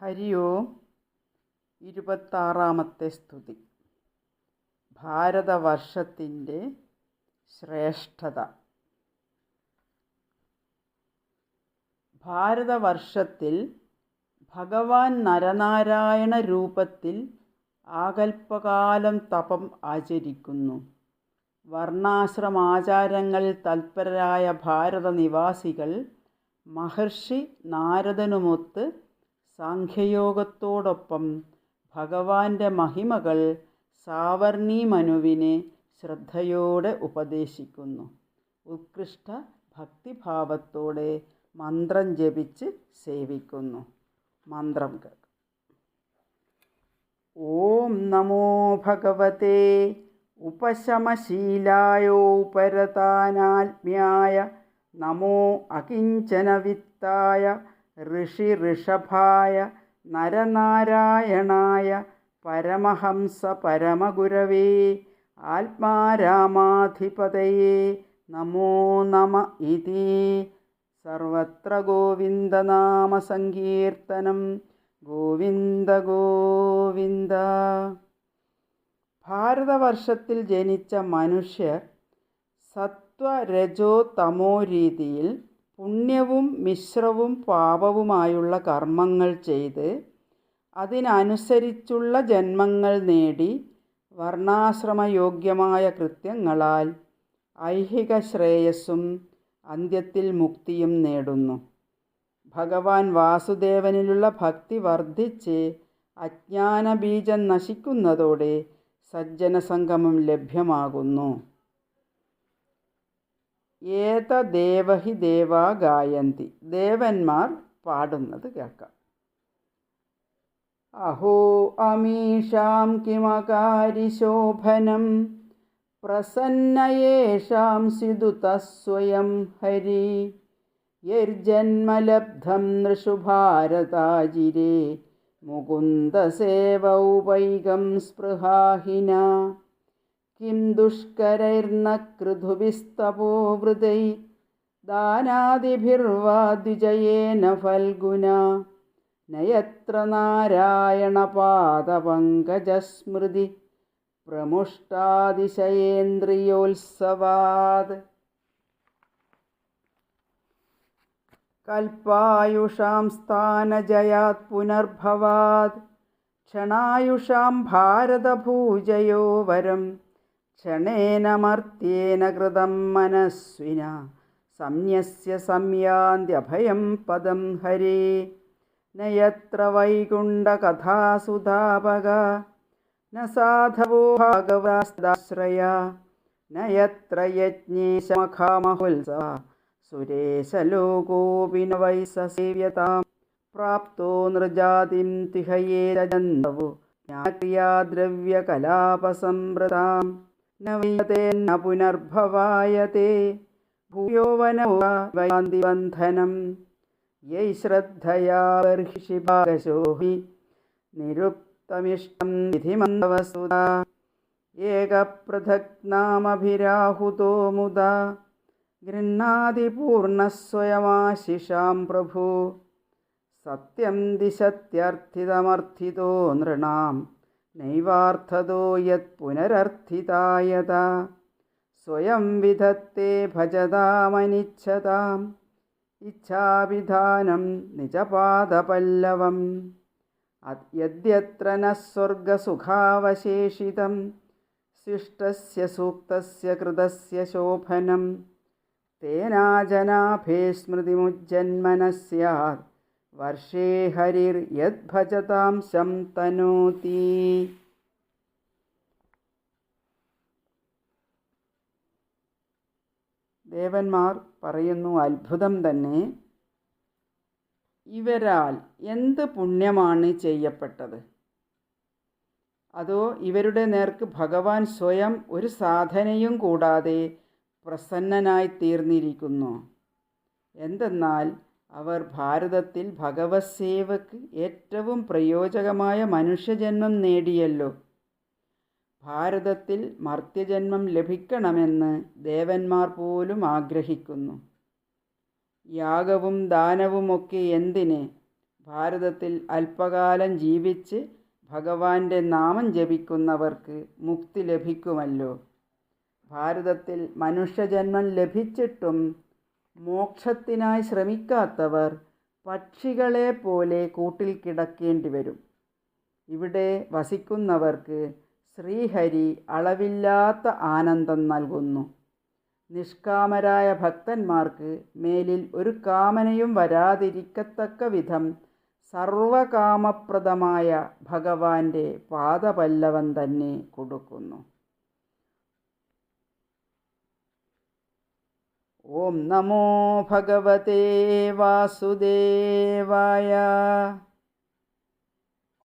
ഹരി ഓം. 26-ാമത്തെ സ്തുതി. ഭാരതവർഷത്തിൻ്റെ ശ്രേഷ്ഠത. ഭാരതവർഷത്തിൽ ഭഗവാൻ നരനാരായണ രൂപത്തിൽ ആകൽപകാലം തപം ആചരിക്കുന്നു. വർണ്ണാശ്രമാചാരങ്ങളിൽ തൽപരരായ ഭാരത നിവാസികൾ മഹർഷി നാരദനുമൊത്ത് സാഖ്യയോഗത്തോടൊപ്പം ഭഗവാന്റെ മഹിമകൾ സാവർണി മനുവിനെ ശ്രദ്ധയോടെ ഉപദേശിക്കുന്നു. ഉത്കൃഷ്ട ഭക്തിഭാവത്തോടെ മന്ത്രം ജപിച്ച് സേവിക്കുന്നു. മന്ത്രം കേൾക്കാം. ഓം നമോ ഭഗവതേ ഉപശമശീലായോപരതാനാത്മ്യായ നമോ അകിഞ്ചനവിത്തായ ഋഷിഋഷഭായ നരനാരായണായ പരമഹംസ പരമഗുരവേ ആത്മാരാമാധിപതയേ നമോ നമ ഇതി. സർവത്ര ഗോവിന്ദനാമസങ്കീർത്തനം. ഗോവിന്ദ ഗോവിന്ദ. ഭാരതവർഷത്തിൽ ജനിച്ച മനുഷ്യർ സത്വരജോ തമോ രീതിയിൽ പുണ്യവും മിശ്രവും പാപവുമായുള്ള കർമ്മങ്ങൾ ചെയ്ത് അതിനനുസരിച്ചുള്ള ജന്മങ്ങൾ നേടി വർണ്ണാശ്രമയോഗ്യമായ കൃത്യങ്ങളാൽ ഐഹിക ശ്രേയസ്സും അന്ത്യത്തിൽ മുക്തിയും നേടുന്നു. ഭഗവാൻ വാസുദേവനിലുള്ള ഭക്തി വർദ്ധിച്ച് അജ്ഞാനബീജം നശിക്കുന്നതോടെ സജ്ജനസംഗമം ലഭ്യമാകുന്നു. ഏതദേവഹി ദേവാ ഗായന്തി. ദേവന്മാർ പാടുന്നത് കേൾക്കാം. അഹോ അമീഷാം കിമകാരി ശോഭനം പ്രസന്നയേഷാം സിദുതഃ സ്വയം ഹരി യർജന്മലബ്ധം നൃഷു ഭാരതാജിരേ മുകുന്ദസേവൗപൈകം സ്പൃഹാഹിന കിം ദുഷ്കരൈർന കൃതുഭിസ്തപോവൃതൈ ദാനാദിഭിർവാ ദ്വിജയേന ഫൽഗുന നയത്ര നാരായണപാദപങ്കജസ്മൃതി പ്രമുഷ്ടാതിശയേന്ദ്രിയോത്സവാത്. കൽപ്പായുഷാം സ്ഥാനജയാത് പുനർഭവാത് ക്ഷണായുഷാം ഭാരതഭൂജയോ വരം ക്ഷണേന മർത്യേന കൃതം മനസ്വിന സംന്യസ്യ സംയാന്ത്യഭയം പദം ഹരേ നയത്ര വൈകുണ്ഠകഥാസുധാപക ന സാധവോ ഭാഗവസ്താശ്രയ നയത്ര യജ്ഞേശമഖാമഹുത്സവ സുരേശലോകോപി ന വൈ സേവ്യതാം പ്രാപ്തോ നൃജാതിം തിഹയേരജന്തവോ ജ്ഞാക്രിയാദ്രവ്യകലാപസംവൃതാം ന വൈയതേന്ന പുനർഭവായതേ ഭൂയോ വനവാന്തി ബന്ധനം യൈ ശ്രദ്ധയാ ബർഹിഷി ഭാഗശോഹി നിരുക്തമിഷ്ടം വിധിമന്തവസുത ഏകപൃഥക് നാമഭിരാഹുതോ മുദാ ഗൃഹ്ണാതി പൂർണ്ണസ്വയമാശിഷാം പ്രഭു സത്യം ദിശത്യർത്ഥിതമർത്ഥിതോ നൃണാം നൈവാർത്ഥതോ യത് പുനരർത്ഥിതായത സ്വയം വിധത്തെ ഭജതാമനിച്ഛതാം ഇച്ഛാവിധാനം നിജപാദപല്ലവം യദ്യത്ര ന സ്വർഗസുഖാവശേഷിതം ശിഷ്ടസ്യ സൂക്തസ്യ കൃതസ്യ ശോഭനം തേനാജനാഭേ സ്മൃതിമുജ്ജന്മന സ്യാത് വർഷേ ഹരിർ യദ്ഭജതാം ശം തനോതി. ദേവന്മാർ പറയുന്നു, അത്ഭുതം തന്നെ. ഇവരാൽ എന്ത് പുണ്യമാണ് ചെയ്യപ്പെട്ടത്? അതോ ഇവരുടെ നേർക്ക് ഭഗവാൻ സ്വയം ഒരു സാധനയും കൂടാതെ പ്രസന്നനായി തീർന്നിരിക്കുന്നു? എന്തെന്നാൽ അവർ ഭാരതത്തിൽ ഭഗവത് സേവക്ക് ഏറ്റവും പ്രയോജകമായ മനുഷ്യജന്മം നേടിയല്ലോ. ഭാരതത്തിൽ മർത്യജന്മം ലഭിക്കണമെന്ന് ദേവന്മാർ പോലും ആഗ്രഹിക്കുന്നു. യാഗവും ദാനവുമൊക്കെ എന്തിന്? ഭാരതത്തിൽ അല്പകാലം ജീവിച്ച് ഭഗവാന്റെ നാമം ജപിക്കുന്നവർക്ക് മുക്തി ലഭിക്കുമല്ലോ. ഭാരതത്തിൽ മനുഷ്യജന്മം ലഭിച്ചിട്ടും മോക്ഷത്തിനായി ശ്രമിക്കാത്തവർ പക്ഷികളെ പോലെ കൂട്ടിൽ കിടക്കേണ്ടി വരും. ഇവിടെ വസിക്കുന്നവർക്ക് ശ്രീഹരി അളവില്ലാത്ത ആനന്ദം നൽകുന്നു. നിഷ്കാമരായ ഭക്തന്മാർക്ക് മേലിൽ ഒരു കാമനയും വരാതിരിക്കത്തക്ക വിധം സർവകാമപ്രദമായ ഭഗവാന്റെ പാദപല്ലവം തന്നെ കൊടുക്കുന്നു. ഓം നമോ ഭഗവതേ വാസുദേവായ.